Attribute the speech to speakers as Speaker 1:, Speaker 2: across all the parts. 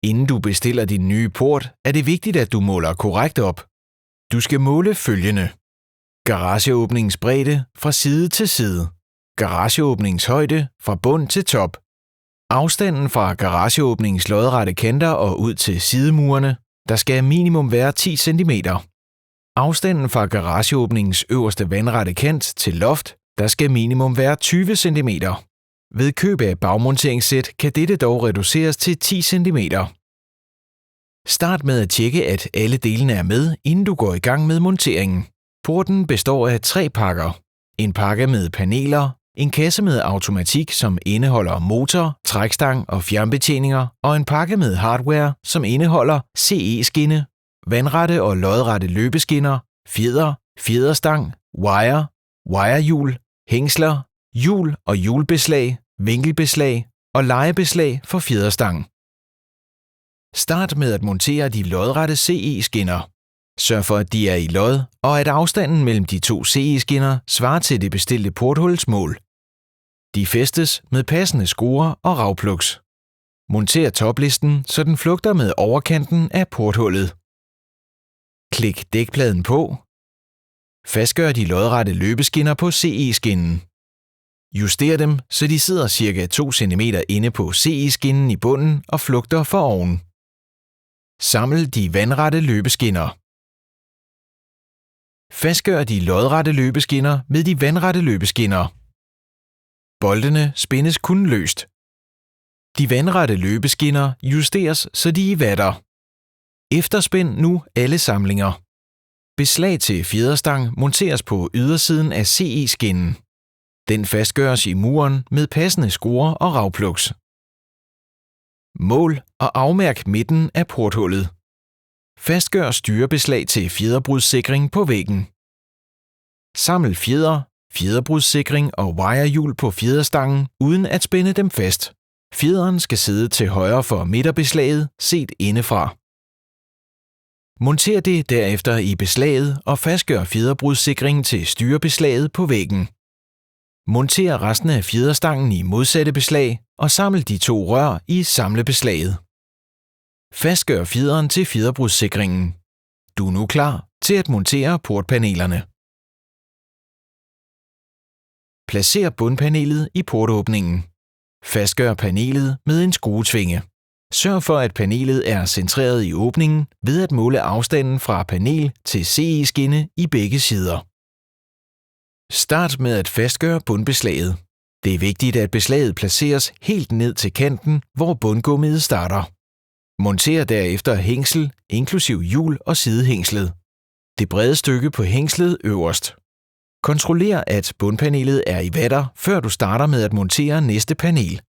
Speaker 1: Inden du bestiller din nye port, er det vigtigt, at du måler korrekt op. Du skal måle følgende: garageåbningens bredde fra side til side, garageåbningens højde fra bund til top, afstanden fra garageåbningens lodrette kanter og ud til sidemurene, der skal minimum være 10 cm, afstanden fra garageåbningens øverste vandrette kant til loft, der skal minimum være 20 cm. Ved køb af bagmonteringssæt kan dette dog reduceres til 10 cm. Start med at tjekke, at alle delene er med, inden du går i gang med monteringen. Porten består af 3 pakker. En pakke med paneler, en kasse med automatik, som indeholder motor, trækstang og fjernbetjeninger, og en pakke med hardware, som indeholder CE-skinne, vandrette og lodrette løbeskinner, fjeder, fjederstang, wire, wirehjul, hængsler, hjul og hjulbeslag, vinkelbeslag og lejebeslag for fjederstang. Start med at montere de lodrette CE-skinner. Sørg for, at de er i lod, og at afstanden mellem de 2 CE-skinner svarer til det bestilte porthuls mål. De fæstes med passende skruer og ravplugs. Monter toplisten, så den flugter med overkanten af porthullet. Klik dækpladen på. Fastgør de lodrette løbeskinner på CE-skinnen. Juster dem, så de sidder ca. 2 cm inde på CE-skinnen i bunden og flugter foroven. Saml de vandrette løbeskinner. Fastgør de lodrette løbeskinner med de vandrette løbeskinner. Boltene spændes kun løst. De vandrette løbeskinner justeres, så de er i vatter. Efterspænd nu alle samlinger. Beslag til fjederstang monteres på ydersiden af CE-skinnen. Den fastgøres i muren med passende skruer og ravplugs. Mål og afmærk midten af porthullet. Fastgør styrebeslag til fjederbrudssikring på væggen. Saml fjeder, fjederbrudssikring og wirehjul på fjederstangen uden at spænde dem fast. Fjederen skal sidde til højre for midterbeslaget set indefra. Monter det derefter i beslaget og fastgør fjederbrudssikringen til styrebeslaget på væggen. Monter resten af fjederstangen i modsatte beslag og saml de 2 rør i samlebeslaget. Fastgør fjederen til fjederbrudssikringen. Du er nu klar til at montere portpanelerne. Placer bundpanelet i portåbningen. Fastgør panelet med en skruetvinge. Sørg for, at panelet er centreret i åbningen ved at måle afstanden fra panel til CE-skinne i begge sider. Start med at fastgøre bundbeslaget. Det er vigtigt, at beslaget placeres helt ned til kanten, hvor bundgummiet starter. Monter derefter hængsel, inklusiv hjul og sidehængslet. Det brede stykke på hængslet øverst. Kontroller, at bundpanelet er i vatter, før du starter med at montere næste panel.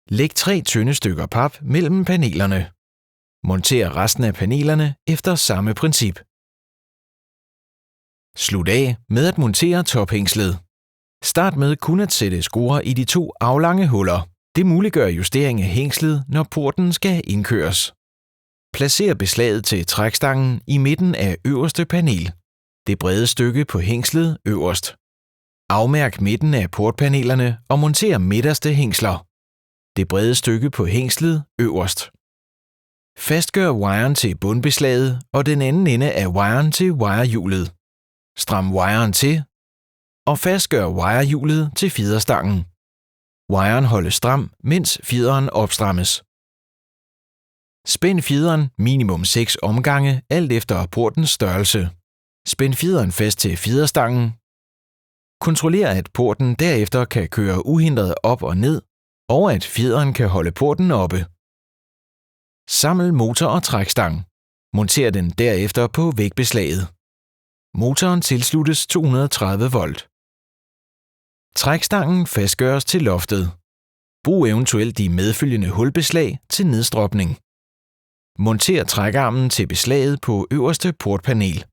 Speaker 1: Læg 3 tynde stykker pap mellem panelerne. Monter resten af panelerne efter samme princip. Slut af med at montere tophængslet. Start med kun at sætte skruer i de 2 aflange huller. Det muliggør justering af hængslet, når porten skal indkøres. Placer beslaget til trækstangen i midten af øverste panel. Det brede stykke på hængslet øverst. Afmærk midten af portpanelerne og monter midterste hængsler. Det brede stykke på hængslet øverst. Fastgør wiren til bundbeslaget og den anden ende af wiren til wirehjulet. Stram wiren til og fastgør wirehjulet til fjederstangen. Wiren holdes stram, mens fjederen opstrammes. Spænd fjederen minimum 6 omgange alt efter portens størrelse. Spænd fjederen fast til fjederstangen. Kontroller, at porten derefter kan køre uhindret op og ned, og at fjederen kan holde porten oppe. Saml motor og trækstang. Monter den derefter på vægbeslaget. Motoren tilsluttes 230 volt. Trækstangen fastgøres til loftet. Brug eventuelt de medfølgende hulbeslag til nedstropning. Monter trækarmen til beslaget på øverste portpanel.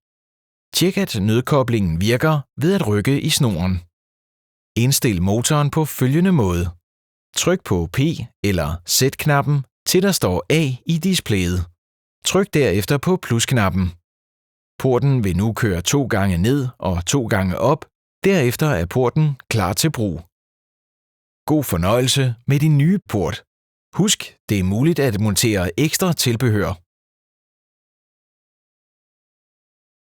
Speaker 1: Tjek, at nødkoblingen virker ved at rykke i snoren. Indstil motoren på følgende måde. Tryk på P eller Z-knappen, til der står A i displayet. Tryk derefter på plusknappen. Porten vil nu køre 2 gange ned og 2 gange op. Derefter er porten klar til brug. God fornøjelse med din nye port. Husk, det er muligt at montere ekstra tilbehør.